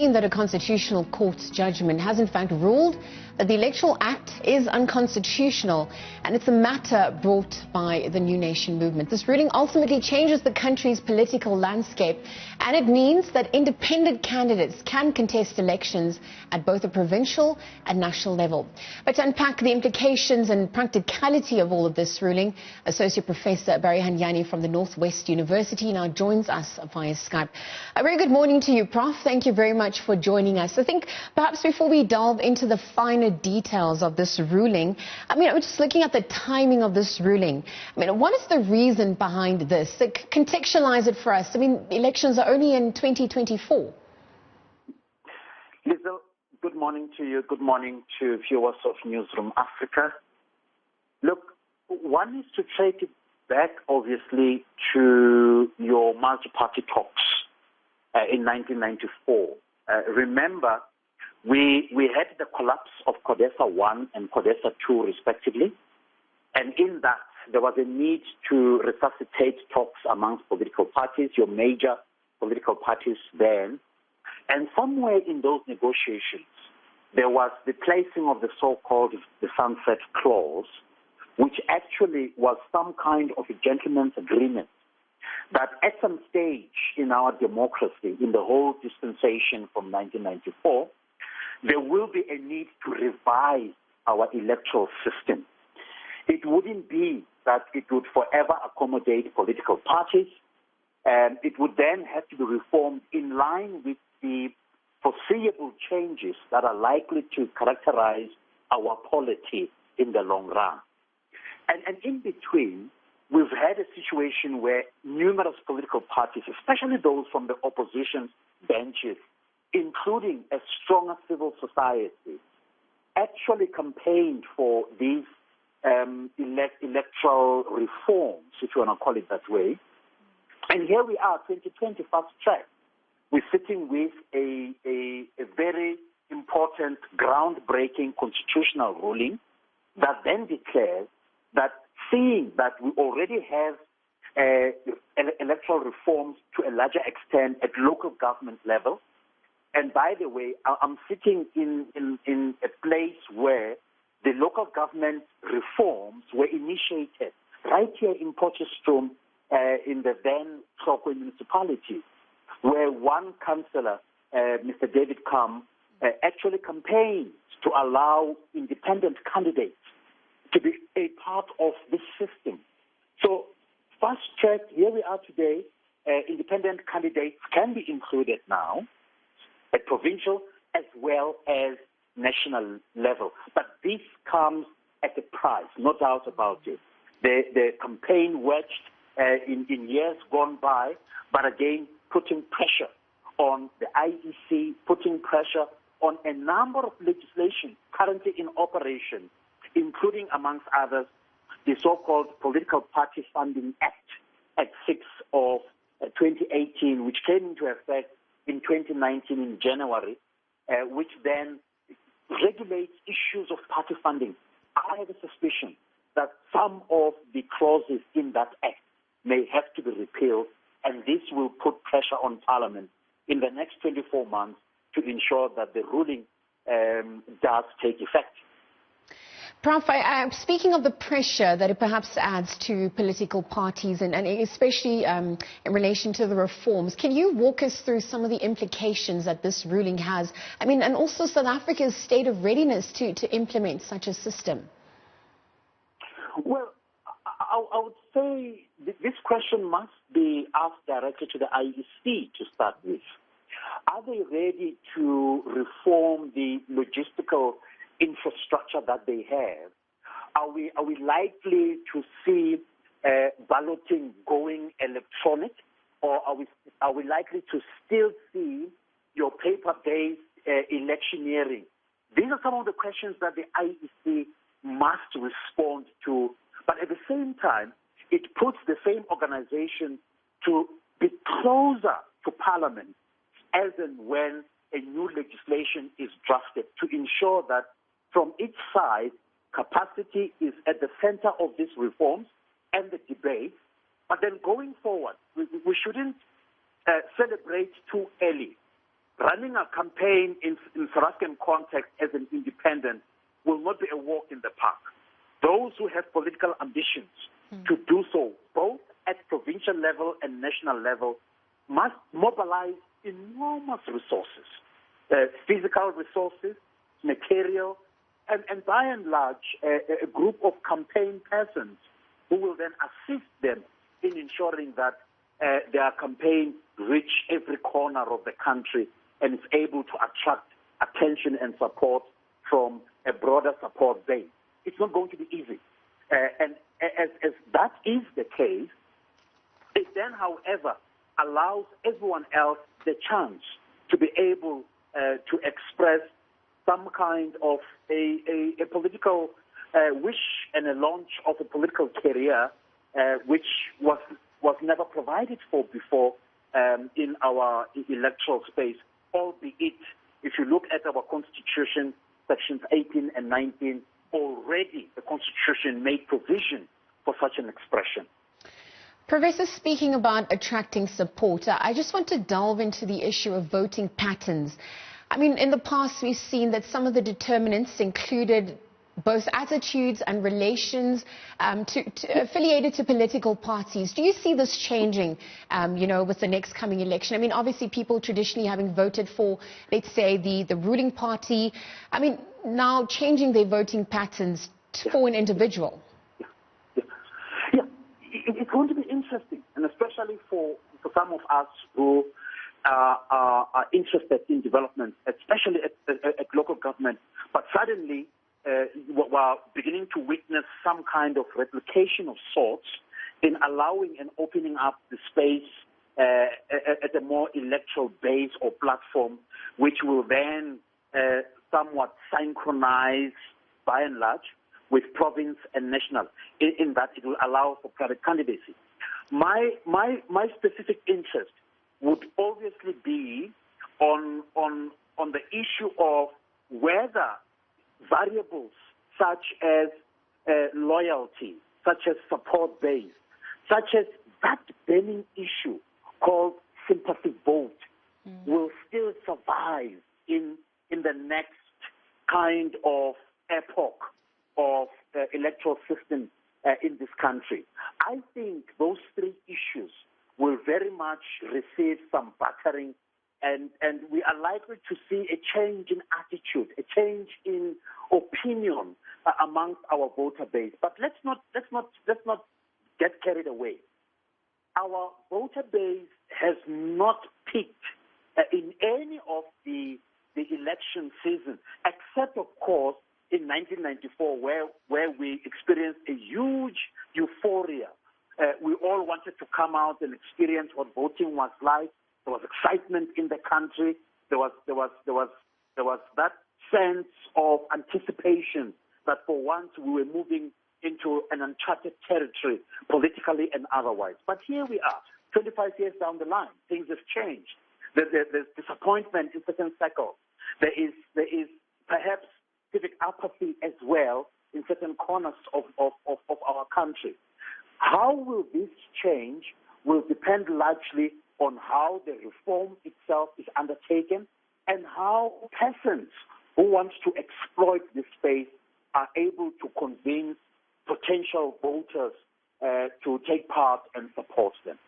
That a constitutional court's judgment has in fact ruled that the Electoral Act is unconstitutional, and it's a matter brought by the New Nation movement. This ruling ultimately changes the country's political landscape, and it means that independent candidates can contest elections at both the provincial and national level. But to unpack the implications and practicality of all of this ruling, Associate Professor Barry Hanyane from the Northwest University now joins us via Skype. A very good morning to you, Prof. Thank you very much for joining us. I think perhaps before we delve into the finer details of this ruling, I'm just looking at the timing of this ruling. What is the reason behind this? Contextualize it for us. Elections are only in 2024. Liezle, good morning to you. Good morning to viewers of Newsroom Africa. Look, one is to take it back, obviously, to your multi-party talks in 1994. Remember, we had the collapse of CODESA 1 and CODESA 2, respectively. And in that, there was a need to resuscitate talks amongst political parties, your major political parties then. And somewhere in those negotiations, there was the placing of the so-called the sunset clause, which actually was some kind of a gentleman's agreement that at some stage in our democracy, in the whole dispensation from 1994, there will be a need to revise our electoral system. It wouldn't be that it would forever accommodate political parties, and it would then have to be reformed in line with the foreseeable changes that are likely to characterize our polity in the long run. And in between, we've had a situation where numerous political parties, especially those from the opposition benches, including a stronger civil society, actually campaigned for these electoral reforms, if you want to call it that way. And here we are, 2020 fast track. We're sitting with a very important, groundbreaking constitutional ruling that then declares that seeing that we already have electoral reforms to a larger extent at local government level, and by the way, I'm sitting in a place where the local government reforms were initiated right here in Potchefstroom, in the then Tlokwe municipality, where one councillor, Mr. David Kam, actually campaigned to allow independent candidates to be a part of this system. So, fast track, here we are today. Independent candidates can be included now at provincial as well as national level. But this comes at a price, no doubt about it. The campaign worked in years gone by, but again, putting pressure on the IEC, putting pressure on a number of legislation currently in operation, including, amongst others, the so-called Political Party Funding Act, Act 6 of 2018, which came into effect in 2019 in January, which then regulates issues of party funding. I have a suspicion that some of the clauses in that act may have to be repealed, and this will put pressure on Parliament in the next 24 months to ensure that the ruling does take effect. Prof, speaking of the pressure that it perhaps adds to political parties and especially in relation to the reforms, can you walk us through some of the implications that this ruling has? And also South Africa's state of readiness to implement such a system? Well, I would say this question must be asked directly to the IEC to start with. Are they ready to reform the logistical infrastructure that they have? Are we likely to see balloting going electronic, or are we likely to still see your paper-based electioneering? These are some of the questions that the IEC must respond to. But at the same time, it puts the same organization to be closer to Parliament as and when a new legislation is drafted, to ensure that from each side, capacity is at the center of these reforms and the debate. But then going forward, we shouldn't celebrate too early. running a campaign in South African context as an independent will not be a walk in the park. Those who have political ambitions to do so, both at provincial level and national level, must mobilize enormous resources, physical resources, material, and by and large, a group of campaign persons who will then assist them in ensuring that their campaign reach every corner of the country and is able to attract attention and support from a broader support base. It's not going to be easy. And as that is the case, it then, however, allows everyone else the chance to be able to express some kind of a political wish and a launch of a political career which was never provided for before in our electoral space, albeit if you look at our Constitution, Sections 18 and 19, already the Constitution made provision for such an expression. Professor, speaking about attracting support, I just want to delve into the issue of voting patterns. I mean, in the past, we've seen that some of the determinants included both attitudes and relations affiliated to political parties. Do you see this changing, with the next coming election? I mean, obviously, people traditionally having voted for, let's say, the ruling party, I mean, now changing their voting patterns for an individual. Yeah, it's going to be interesting, and especially for some of us who are interested in development, especially at local government, but suddenly we're beginning to witness some kind of replication of sorts in allowing and opening up the space at a more electoral base or platform, which will then somewhat synchronize, by and large, with province and national, in that it will allow for private candidacy. My specific interest would obviously be on the issue of whether variables such as loyalty, such as support base, such as that burning issue called sympathy vote will still survive in the next kind of epoch of electoral system in this country. I think those three issues will very much receive some battering, and we are likely to see a change in attitude, a change in opinion amongst our voter base. But let's not get carried away. Our voter base has not peaked in any of the election season, except, of course, in 1994, where we experienced a huge euphoria. We all wanted to come out and experience what voting was like. There was excitement in the country. There was that sense of anticipation that for once we were moving into an uncharted territory, politically and otherwise. But here we are, 25 years down the line. Things have changed. There's disappointment in certain circles. There is perhaps civic apathy as well in certain corners of our country. How will this change will depend largely on how the reform itself is undertaken and how persons who want to exploit this space are able to convince potential voters to take part and support them.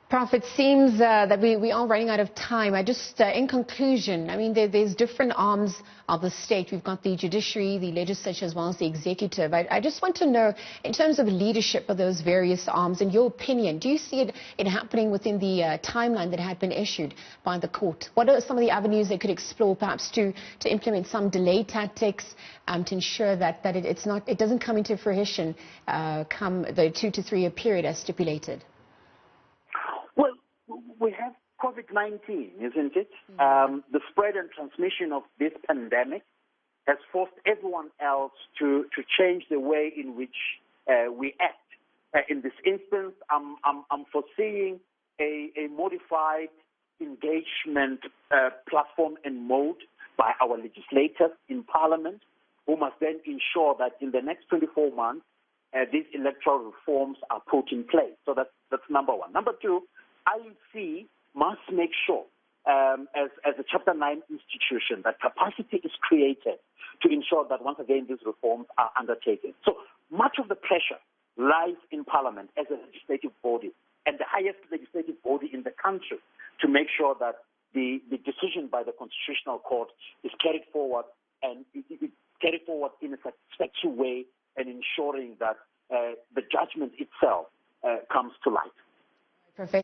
Prof, it seems that we are running out of time. I just, in conclusion, I mean, there's different arms of the state. We've got the judiciary, the legislature, as well as the executive. I just want to know, in terms of the leadership of those various arms, in your opinion, do you see it happening within the timeline that had been issued by the court? What are some of the avenues they could explore, perhaps to implement some delay tactics to ensure that it doesn't come into fruition come the 2 to 3 year period as stipulated? Well, we have COVID-19, isn't it? The spread and transmission of this pandemic has forced everyone else to change the way in which we act. In this instance, I'm foreseeing a modified engagement platform and mode by our legislators in Parliament, who must then ensure that in the next 24 months, these electoral reforms are put in place. So that's number one. Number two, IEC must make sure as a Chapter 9 institution, that capacity is created to ensure that, once again, these reforms are undertaken. So much of the pressure lies in Parliament as a legislative body and the highest legislative body in the country to make sure that the decision by the Constitutional Court is carried forward and carried forward in a satisfactory way, and ensuring that the judgment itself comes to light. Perfect.